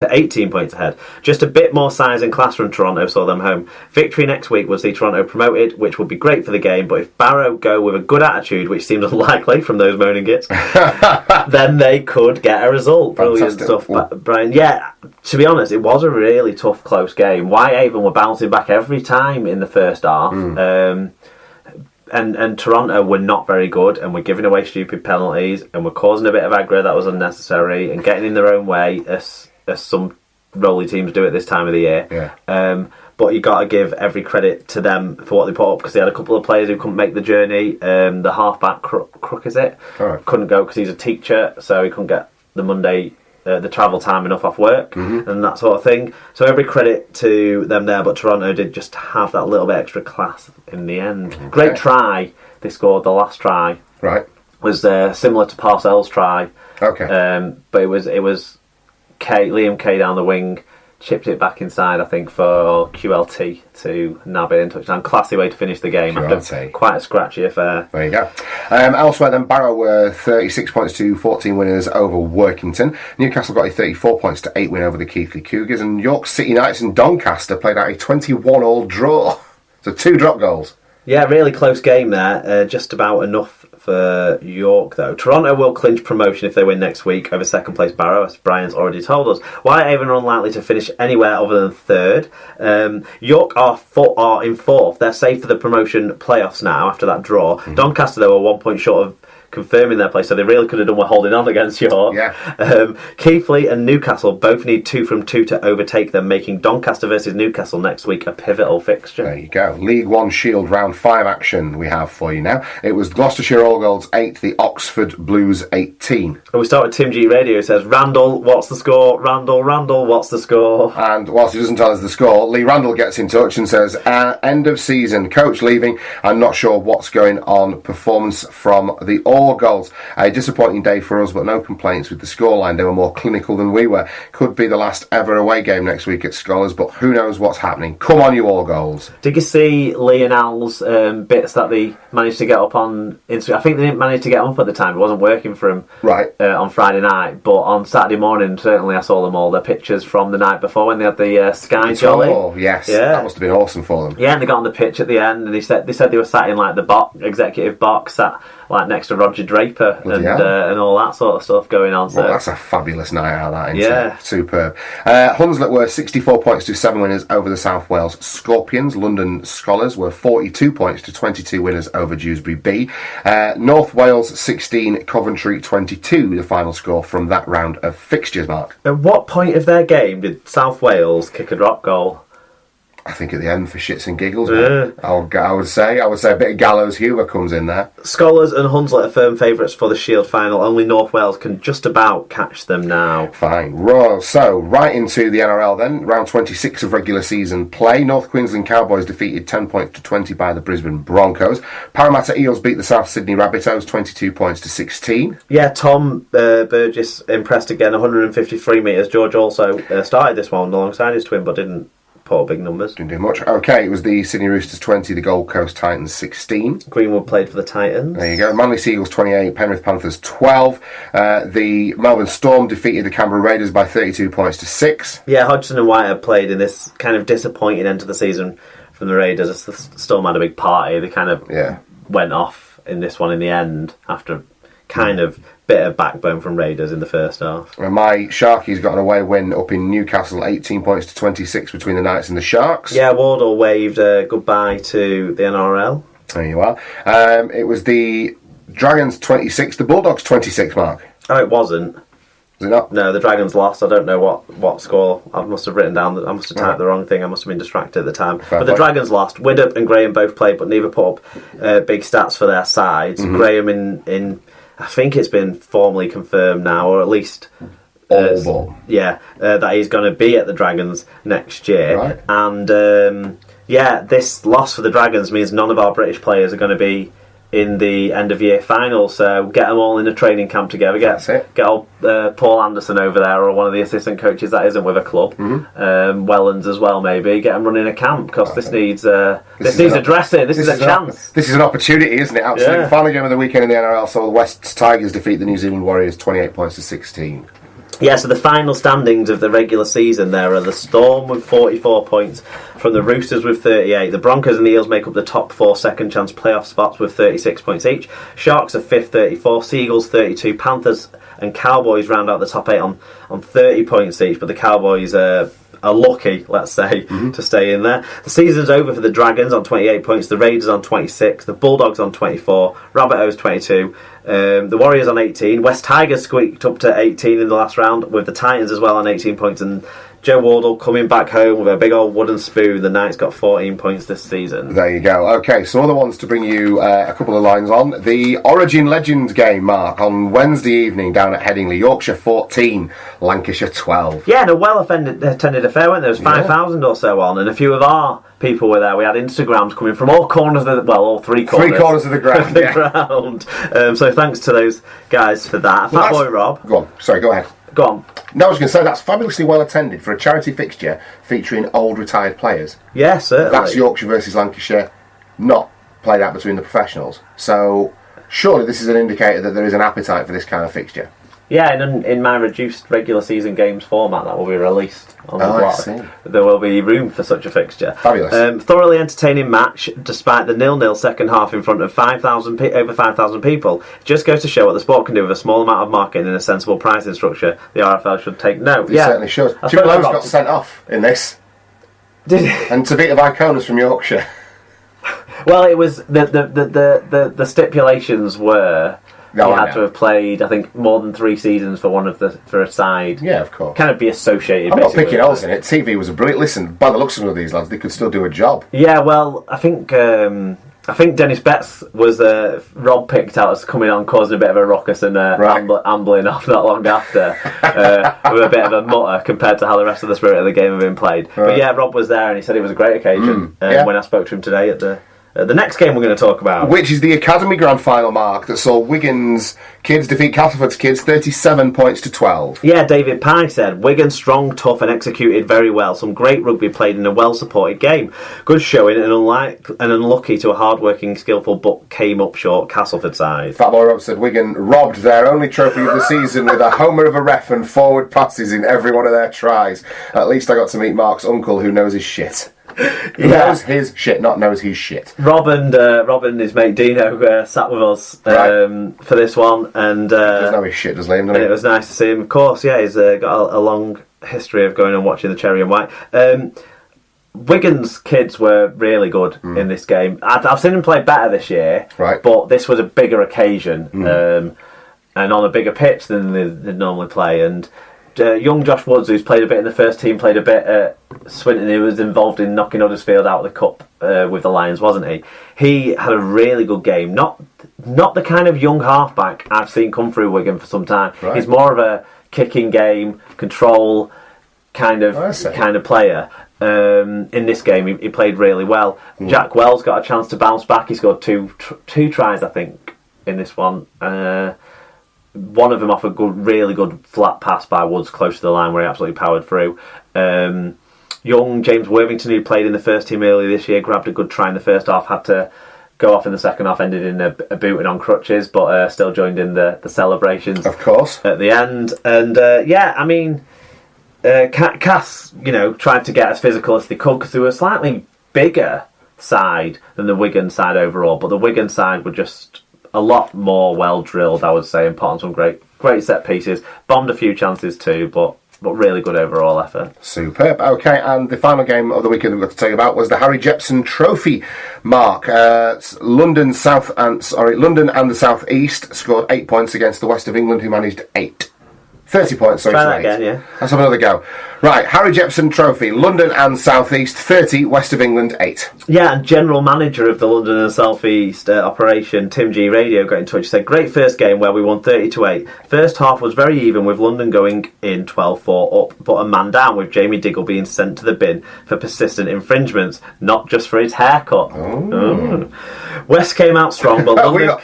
18 points ahead. Just a bit more size and class from Toronto saw them home. Victory next week will see Toronto promoted, which would be great for the game, but if Barrow go with a good attitude, which seems unlikely from those moaning gits, then they could get a result. Brilliant stuff, Brian. Yeah, to be honest, it was a really tough, close game. Whitehaven were bouncing back every time in the first half. And Toronto were not very good and were giving away stupid penalties and were causing a bit of aggro that was unnecessary and getting in their own way, as some rolly teams do at this time of the year. But you got to give every credit to them for what they put up, because they had a couple of players who couldn't make the journey. The halfback, Crook is it? Couldn't go because he's a teacher, so he couldn't get the travel time enough off work and that sort of thing. So every credit to them there, but Toronto did just have that little bit extra class in the end. Great try they scored. The last try was similar to Parcells' try. But it was Liam Kay down the wing, chipped it back inside, I think, for QLT to nab it in touchdown. Classy way to finish the game after quite a scratchy affair. There you go. Elsewhere then, Barrow were 36 points to 14 winners over Workington. Newcastle got a 34 points to 8 win over the Keighley Cougars, and York City Knights and Doncaster played out a 21-all draw. So 2 drop goals. Yeah, really close game there. Just about enough for York, though. Toronto will clinch promotion if they win next week over second place Barrow, as Brian's already told us. Whitehaven are unlikely to finish anywhere other than third. York are in fourth. They're safe for the promotion playoffs now after that draw. Doncaster, though, are 1 point short of confirming their place, so they really could have done with holding on against York. Keighley and Newcastle both need 2 from 2 to overtake them, making Doncaster versus Newcastle next week a pivotal fixture. There you go. League One Shield round 5 action we have for you now. It was Gloucestershire All Golds 8, the Oxford Blues 18. And we start with Tim G Radio, who says, Randall, what's the score? Randall, what's the score? And whilst he doesn't tell us the score, Lee Randall gets in touch and says, end of season, coach leaving, I'm not sure what's going on, performance from the All Golds. A disappointing day for us, but no complaints with the scoreline. They were more clinical than we were. Could be the last ever away game next week at Scholars, but who knows what's happening. Come on, you All Golds. Did you see Lee and Al's bits that they managed to get up on Instagram? I think they didn't manage to get them up at the time. It wasn't working for them on Friday night, but on Saturday morning, certainly I saw them all. Their pictures from the night before when they had the Sky Jolly. That must have been awesome for them. Yeah, and they got on the pitch at the end, and they said they were sat in like the executive box, sat like next to Roger Draper and all that sort of stuff going on. So that's a fabulous night out, that, isn't it? Superb. Hunslet were 64 points to 7 winners over the South Wales Scorpions. London Scholars were 42 points to 22 winners over Dewsbury B. North Wales 16, Coventry 22, the final score from that round of fixtures, Mark. At what point of their game did South Wales kick a drop goal? I think at the end for shits and giggles. I would say a bit of gallows humour comes in there. Scholars and Hunslet are firm favourites for the Shield final. Only North Wales can just about catch them now. Fine. So right into the NRL then. Round 26 of regular season play. North Queensland Cowboys defeated 10 points to 20 by the Brisbane Broncos. Parramatta Eels beat the South Sydney Rabbitohs 22 points to 16. Yeah, Tom Burgess impressed again, 153 metres. George also started this one alongside his twin, but didn't put up big numbers. Didn't do much. Okay, it was the Sydney Roosters 20, the Gold Coast Titans 16. Greenwood played for the Titans. There you go. Manly Seagulls 28, Penrith Panthers 12. The Melbourne Storm defeated the Canberra Raiders by 32 points to 6. Yeah, Hodgson and White have played in this kind of disappointing end to the season from the Raiders. The Storm had a big party. They kind of went off in this one in the end after kind of bit of backbone from Raiders in the first half. Well, my Sharkies got an away win up in Newcastle, 18 points to 26 between the Knights and the Sharks. Yeah, Wardle waved goodbye to the NRL. There you are. It was the Dragons 26, the Bulldogs 26, Mark. Oh, it wasn't. Was it not? No, the Dragons lost. I don't know what score. I must have written down. I must have typed the wrong thing. I must have been distracted at the time. But the Dragons lost. Widdop and Graham both played, but neither put up big stats for their sides. Graham in I think it's been formally confirmed now, or at least that he's going to be at the Dragons next year. Right. And this loss for the Dragons means none of our British players are going to be in the end of year final, so get them all in a training camp together. Get old Paul Anderson over there, or one of the assistant coaches that isn't with a club. Wellens as well, maybe get them running a camp, because this needs addressing. This is a chance. This is an opportunity, isn't it? Absolutely. Final game of the weekend in the NRL saw the West Tigers defeat the New Zealand Warriors 28 points to 16. Yeah, so the final standings of the regular season there are the Storm with 44 points, from the Roosters with 38. The Broncos and the Eels make up the top 4 second chance playoff spots with 36 points each. Sharks are 5th, 34. Seagulls 32. Panthers and Cowboys round out the top 8 on 30 points each, but the Cowboys are lucky, let's say, to stay in there. The season's over for the Dragons on 28 points, the Raiders on 26, the Bulldogs on 24, Rabbitohs 22, the Warriors on 18, West Tigers squeaked up to 18 in the last round, with the Titans as well on 18 points, and Joe Wardle coming back home with a big old wooden spoon. The Knights got 14 points this season. There you go. Okay, some other ones to bring you a couple of lines on. The Origin Legends game, Mark, on Wednesday evening down at Headingley. Yorkshire 14, Lancashire 12. Yeah, and a well-attended affair, weren't there? There was 5,000 or so on, and a few of our people were there. We had Instagrams coming from all corners of the, all three corners of the ground. So thanks to those guys for that. Well, Fatboy Rob. Go on. Sorry, go ahead. Go on. No, I was going to say, that's fabulously well attended for a charity fixture featuring old retired players. Yeah, certainly. That's Yorkshire versus Lancashire, not played out between the professionals. So surely this is an indicator that there is an appetite for this kind of fixture. Yeah, and in my reduced regular season games format that will be released on the blog, I see. there will be room for such a fixture. Fabulous. Thoroughly entertaining match, despite the 0-0 second half in front of over 5,000 people. It just goes to show what the sport can do with a small amount of marketing and a sensible pricing structure. The RFL should take note. It certainly should. Jim Lowe's got sent off in this. Did he? And Tavita Viconis from Yorkshire. Well, it was the stipulations were he had to have played, I think, more than 3 seasons for a side. Yeah, of course. Kind of be associated. I'm not picking holes in it. TV was a brilliant. Listen, by the looks of some of these lads, they could still do a job. Yeah, well, I think Dennis Betts was Rob picked out as coming on, causing a bit of a ruckus and ambling off not long after with a bit of a mutter compared to how the rest of the spirit of the game had been played. Right. But yeah, Rob was there and he said it was a great occasion when I spoke to him today at the next game we're going to talk about. Which is the Academy Grand Final, Mark, that saw Wigan's kids defeat Castleford's kids 37 points to 12. Yeah, David Pye said, Wigan strong, tough and executed very well. Some great rugby played in a well-supported game. Good showing and unlucky to a hard-working, skillful but came up short Castleford side. Fatboy Rob said Wigan robbed their only trophy of the season with a homer of a ref and forward passes in every one of their tries. At least I got to meet Mark's uncle who knows his shit. Knows his shit, not knows his shit. Rob and his mate Dino sat with us for this one, and does know his shit, does Liam? And it was nice to see him. Of course, yeah, he's got a long history of going and watching the Cherry and White. Wigan's kids were really good in this game. I've seen them play better this year, right? But this was a bigger occasion and on a bigger pitch than they normally play. And young Josh Woods, who's played a bit in the first team, played a bit at Swinton. He was involved in knocking Huddersfield out of the cup with the Lions, wasn't he? He had a really good game. Not the kind of young halfback I've seen come through Wigan for some time. Right. He's more of a kicking game, control kind of player. In this game, he played really well. Jack Wells got a chance to bounce back. He scored two tries, I think, in this one. One of them off a really good flat pass by Woods close to the line where he absolutely powered through. Young James Worthington, who played in the first team earlier this year, grabbed a good try in the first half, had to go off in the second half, ended in a boot and on crutches, but still joined in the celebrations. Of course. At the end. And Cass, tried to get as physical as they could because they were a slightly bigger side than the Wigan side overall, but the Wigan side were just a lot more well drilled, I would say, and put on some great set pieces. Bombed a few chances too, but really good overall effort. Superb. Okay, and the final game of the weekend that we've got to tell you about was the Harry Jepson Trophy. Mark, London and the South East scored 8 points against the West of England, who managed 8. 30 points, sorry. Try that again, yeah. Let's have another go. Right, Harry Jepson Trophy, London and South East 30, West of England 8. Yeah, and General Manager of the London and South East operation, Tim G Radio, got in touch. Said, great first game where we won 30-8. First half was very even with London going in 12-4 up, but a man down with Jamie Diggle being sent to the bin for persistent infringements, not just for his haircut. Oh. West came out strong, but London...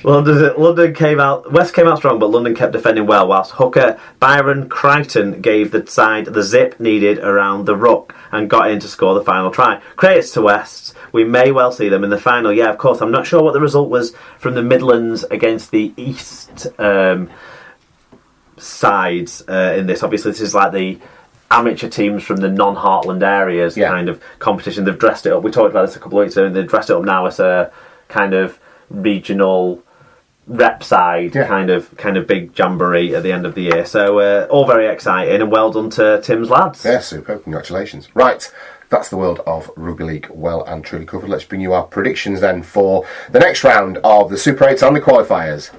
West came out strong, but London kept defending well, whilst hooker Byron Crichton gave the side the zip needed around the ruck and got in to score the final try. Credits to West. We may well see them in the final. Yeah, of course. I'm not sure what the result was from the Midlands against the East sides in this. Obviously, this is like the amateur teams from the non-Heartland areas kind of competition. They've dressed it up. We talked about this a couple of weeks ago. They've dressed it up now as a kind of regional rep side kind of big jamboree at the end of the year. So all very exciting, and well done to Tim's lads. Yeah, super. Congratulations. Right. That's the world of Rugby League well and truly covered. Let's bring you our predictions then for the next round of the Super 8 and the qualifiers.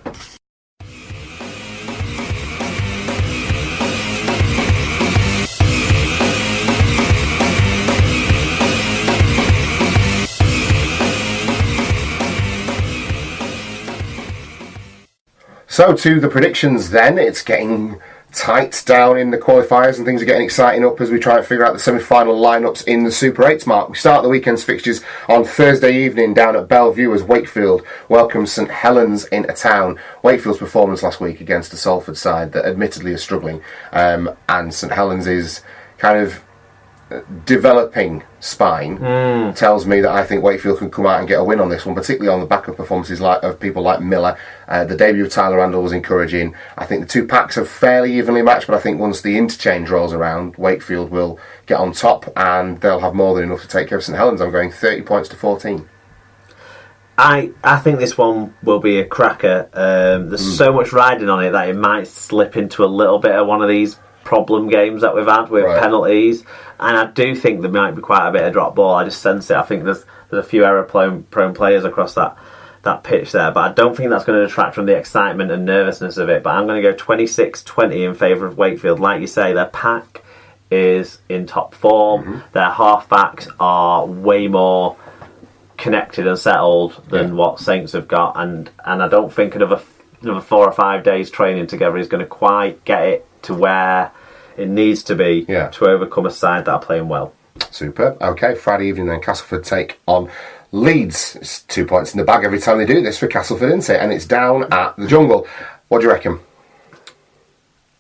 So to the predictions then, it's getting tight down in the qualifiers and things are getting exciting up as we try and figure out the semi-final lineups in the Super 8s, Mark. We start the weekend's fixtures on Thursday evening down at Bellevue as Wakefield welcomes St Helens into town. Wakefield's performance last week against the Salford side that admittedly is struggling, and St Helens is kind of developing spine tells me that I think Wakefield can come out and get a win on this one, particularly on the back of performances of people like Miller. The debut of Tyler Randall was encouraging. I think the two packs are fairly evenly matched, but I think once the interchange rolls around, Wakefield will get on top and they'll have more than enough to take care of St Helens. I'm going 30 points to 14. I think this one will be a cracker. There's so much riding on it that it might slip into a little bit of one of these problem games that we've had with penalties, and I do think there might be quite a bit of drop ball. I just sense it. I think there's a few error-prone players across that pitch there, but I don't think that's going to detract from the excitement and nervousness of it. But I'm going to go 26-20 in favour of Wakefield. Like you say, their pack is in top form. Their half-backs are way more connected and settled than what Saints have got, and I don't think another 4 or 5 days training together is going to quite get it to where it needs to be to overcome a side that are playing well. Super. Okay, Friday evening then Castleford take on Leeds. It's 2 points in the bag every time they do this for Castleford, isn't it? And it's down at the Jungle. What do you reckon?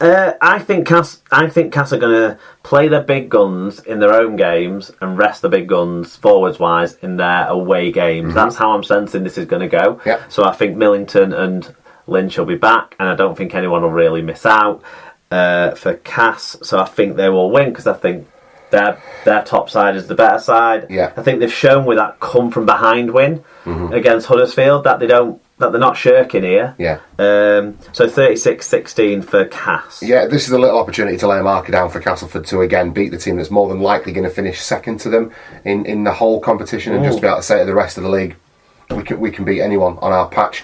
I think Cass are going to play their big guns in their own games and rest the big guns forwards wise in their away games. That's how I'm sensing this is going to go. So I think Millington and Lynch will be back, and I don't think anyone will really miss out for Cass. So I think they will win because I think their top side is the better side. I think they've shown with that come from behind win against Huddersfield that they're not shirking here. So 36-16 for Cass. This is a little opportunity to lay a marker down for Castleford to again beat the team that's more than likely going to finish second to them in the whole competition and just be able to say to the rest of the league, we can beat anyone on our patch,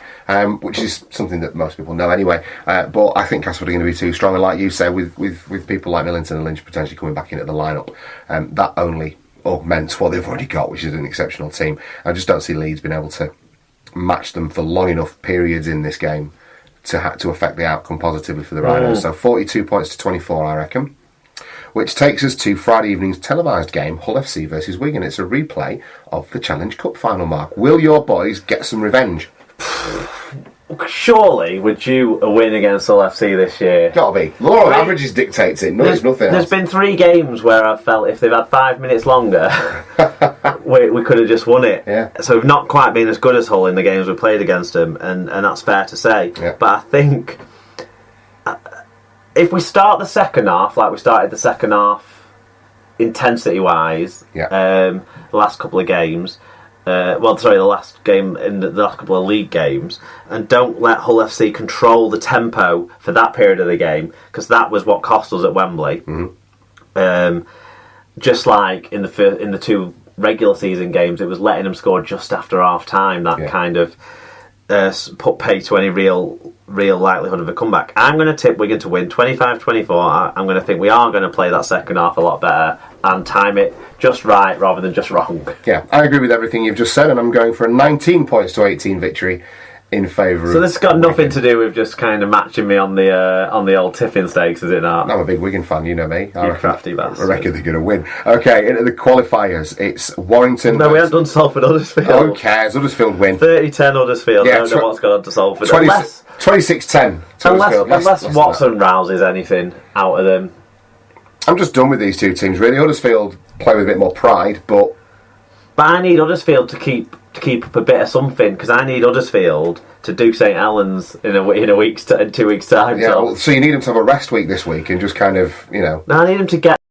which is something that most people know anyway. But I think Castleford are going to be too strong, and like you say, with people like Millington and Lynch potentially coming back into the lineup, that only augments what they've already got, which is an exceptional team. I just don't see Leeds being able to match them for long enough periods in this game to affect the outcome positively for the Rhinos. So 42 points to 24, I reckon. Which takes us to Friday evening's televised game, Hull FC versus Wigan. It's a replay of the Challenge Cup final, Mark. Will your boys get some revenge? Surely, would you a win against Hull FC this year? Gotta be. Law of averages dictates it. There's nothing else. There's been 3 games where I've felt if they've had 5 minutes longer, we could have just won it. So we've not quite been as good as Hull in the games we played against them, and that's fair to say. But I think if we start the second half like we started the second half intensity-wise, the last couple of games, the last game in the last couple of league games, and don't let Hull FC control the tempo for that period of the game, because that was what cost us at Wembley. Just like in the 2 regular season games, it was letting them score just after half time that kind of put pay to any real likelihood of a comeback. I'm going to tip Wigan to win 25-24. I'm going to think we are going to play that second half a lot better and time it just right rather than just wrong. I agree with everything you've just said, and I'm going for a 19 points to 18 victory in favour of... So this has got nothing to do with just kind of matching me on the old tipping stakes, is it not? I'm a big Wigan fan, you know me. You crafty bastard. I reckon they're going to win. Okay, into the qualifiers. It's Warrington... No, we haven't done Salford Huddersfield. Who cares? Huddersfield win. 30-10 Huddersfield. I don't know what's gone on to Salford. 26-10 unless Watson rouses anything out of them. I'm just done with these two teams, really. Huddersfield play with a bit more pride, but I need Huddersfield to keep to keep up a bit of something, because I need Huddersfield to do St Helens in 2 weeks' time. Yeah, so you need them to have a rest week this week and just kind of, No, I need them to get